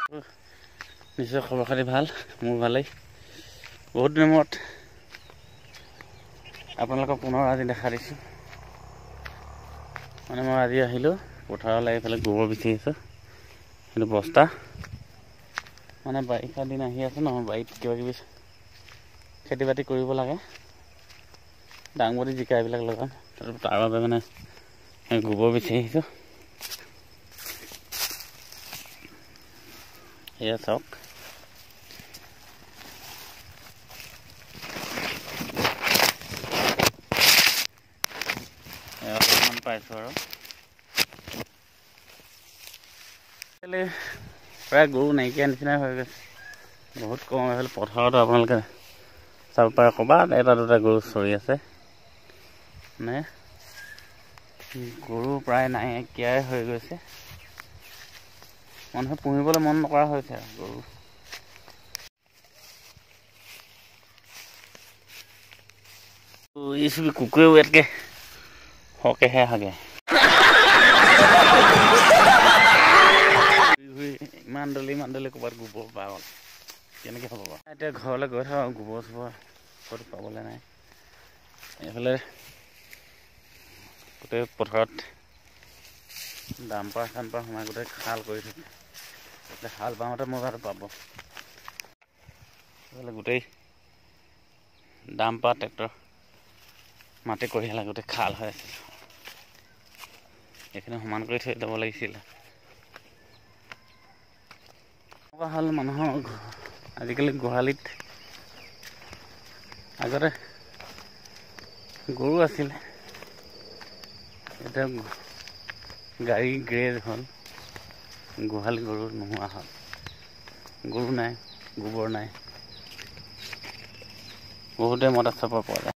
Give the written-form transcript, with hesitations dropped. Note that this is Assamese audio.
নিশ্চয় খবৰ খাতি ভাল, মোৰ ভালেই। বহুত দিনৰ মূৰত আপোনালোকক পুনৰ আজি দেখা দিছোঁ। মানে মই আজি আহিলোঁ পথাৰলৈ, এইফালে গোবৰ বিচাৰিছোঁ। সেইটো বস্তা মানে বাৰিষা দিন আহি আছে নহয়, বাৰীত কিবা কিবি খেতি বাতি কৰিব লাগে, দাংবডি জিকা এইবিলাক লগাম। তাৰ বাবে মানে গোবৰ বিচাৰি আহিছোঁ। এয়া চাওক, অলপমান পাইছোঁ আৰু প্ৰায় গৰু নাইকিয়া নিচিনাই হৈ গৈছে, বহুত কম। এইফালে পথাৰতো আপোনালোকে চাব পাৰে, ক'ৰবাত এটা দুটা গৰু চৰি আছে। মানে গৰু প্ৰায় নাইকিয়াই হৈ গৈছে, মানুহে পুহিবলৈ মন নকৰা হৈছে আৰু গৰু। কুকুৰেও ইয়াতকৈ সৰহকৈহে হাগে। ইমান দলি ক'ৰবাত গোবৰ পাওঁ, কেনেকৈ হ'ব বাৰু। এতিয়া ঘৰলৈ গৈ থাকোঁ, গোবৰ চোবৰ ক'তো পাবলৈ নাই। এইফালে গোটেই পথাৰত ডাম্পাৰ চাম্পাৰ সোমাই গোটেই খাল কৰি থাকে। এতিয়া হাল বাওঁতে মজাটো পাব। এইফালে গোটেই ডাম্পাৰ ট্ৰেক্টৰ মাটি কঢ়িয়ালে, গোটেই খাল হৈ আছে। এইখিনি সমান কৰি থৈ যাব লাগিছিলে। এনেকুৱা হ'ল মানুহৰ আজিকালি গোহালিত, আগতে গৰু আছিলে, এতিয়া গাড়ী গ্ৰেজ হ'ল, গোহালি গৰু নোহোৱা হ'ল। গৰু নাই, গোবৰ নাই, বহুতে মতা চাব পোৱা যায়।